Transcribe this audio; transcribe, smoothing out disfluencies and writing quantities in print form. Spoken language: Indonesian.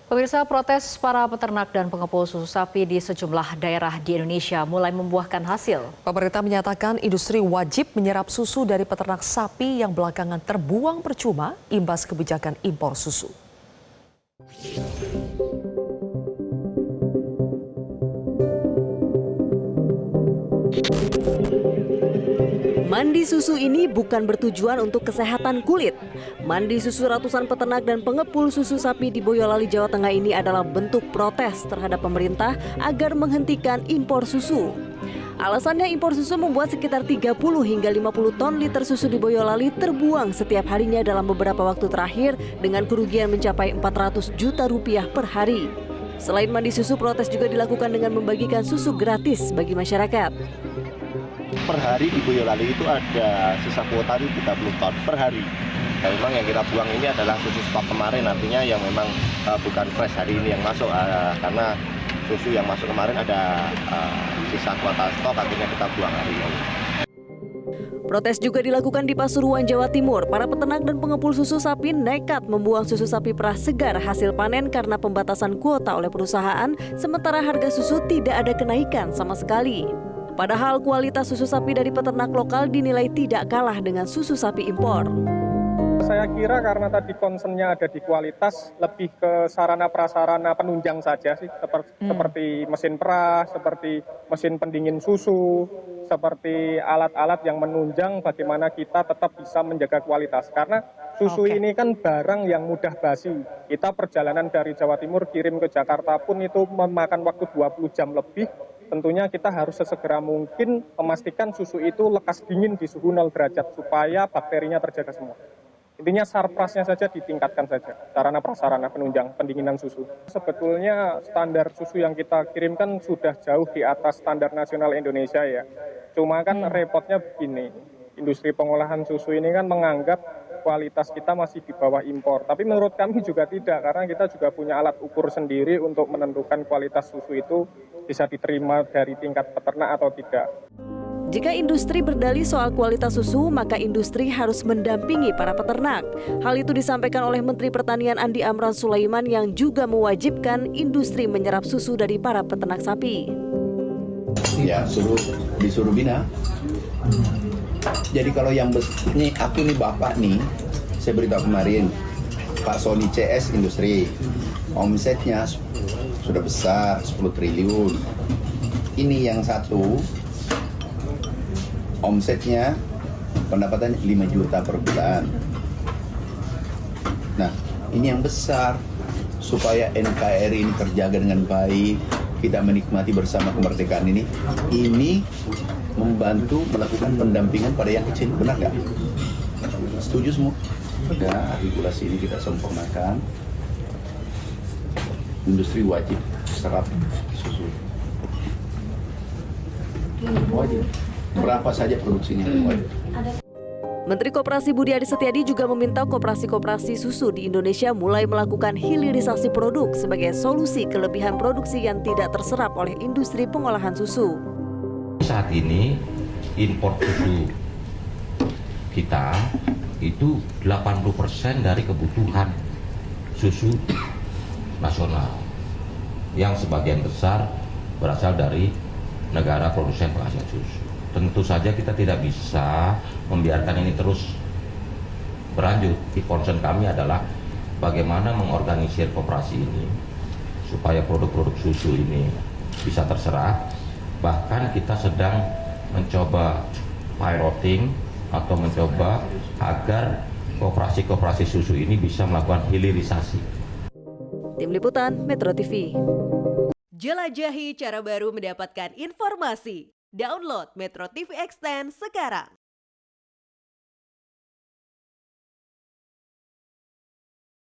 Pemirsa, protes para peternak dan pengepul susu sapi di sejumlah daerah di Indonesia mulai membuahkan hasil. Pemerintah menyatakan industri wajib menyerap susu dari peternak sapi yang belakangan terbuang percuma imbas kebijakan impor susu. Mandi susu ini bukan bertujuan untuk kesehatan kulit. Mandi susu ratusan peternak dan pengepul susu sapi di Boyolali, Jawa Tengah ini adalah bentuk protes terhadap pemerintah agar menghentikan impor susu. Alasannya impor susu membuat sekitar 30 hingga 50 ton liter susu di Boyolali terbuang setiap harinya dalam beberapa waktu terakhir dengan kerugian mencapai 400 juta rupiah per hari. Selain mandi susu, protes juga dilakukan dengan membagikan susu gratis bagi masyarakat. Per hari di Boyolali itu ada sisa kuota itu 30 ton per hari. Dan memang yang kita buang ini adalah susu stok kemarin, artinya yang memang bukan fresh hari ini yang masuk, karena susu yang masuk kemarin ada sisa kuota stok, akhirnya kita buang hari ini. Protes juga dilakukan di Pasuruan, Jawa Timur. Para peternak dan pengepul susu sapi nekat membuang susu sapi perah segar hasil panen karena pembatasan kuota oleh perusahaan, sementara harga susu tidak ada kenaikan sama sekali. Padahal kualitas susu sapi dari peternak lokal dinilai tidak kalah dengan susu sapi impor. Saya kira karena tadi concernnya ada di kualitas, lebih ke sarana-prasarana penunjang saja sih, seperti mesin perah, seperti mesin pendingin susu, seperti alat-alat yang menunjang bagaimana kita tetap bisa menjaga kualitas. Karena susu ini kan barang yang mudah basi. Kita perjalanan dari Jawa Timur kirim ke Jakarta pun itu memakan waktu 20 jam lebih. Tentunya kita harus sesegera mungkin memastikan susu itu lekas dingin di suhu 0 derajat supaya bakterinya terjaga semua. Intinya sarprasnya saja ditingkatkan saja, sarana prasarana penunjang pendinginan susu. Sebetulnya standar susu yang kita kirimkan sudah jauh di atas standar nasional Indonesia ya. Cuma kan repotnya begini, industri pengolahan susu ini kan menganggap kualitas kita masih di bawah impor. Tapi menurut kami juga tidak, karena kita juga punya alat ukur sendiri untuk menentukan kualitas susu itu bisa diterima dari tingkat peternak atau tidak. Jika industri berdalih soal kualitas susu, maka industri harus mendampingi para peternak. Hal itu disampaikan oleh Menteri Pertanian Andi Amran Sulaiman yang juga mewajibkan industri menyerap susu dari para peternak sapi. Ya, disuruh bina. Jadi kalau yang ini aku nih bapak nih, saya beritahu kemarin, Pak Sony CS Industri, omsetnya sudah besar 10 triliun. Ini yang satu, omsetnya pendapatan 5 juta per bulan. Nah, ini yang besar, supaya NKRI ini terjaga dengan baik, kita menikmati bersama kemerdekaan ini membantu melakukan pendampingan pada yang kecil, benar nggak? Setuju semua? Ya, regulasi ini kita sempurnakan. Industri wajib serap susu. Wajib. Berapa saja produksinya wajib. Menteri Koperasi Budi Aris Setiadi juga meminta koperasi-koperasi susu di Indonesia mulai melakukan hilirisasi produk sebagai solusi kelebihan produksi yang tidak terserap oleh industri pengolahan susu. Saat ini impor susu kita itu 80% dari kebutuhan susu nasional yang sebagian besar berasal dari negara produsen penghasil susu. Tentu saja kita tidak bisa membiarkan ini terus berlanjut. Concern kami adalah bagaimana mengorganisir koperasi ini supaya produk-produk susu ini bisa terserap. Bahkan kita sedang mencoba piloting atau mencoba agar koperasi-koperasi susu ini bisa melakukan hilirisasi. Tim Liputan Metro TV. Jelajahi cara baru mendapatkan informasi. Download Metro TV Extend sekarang.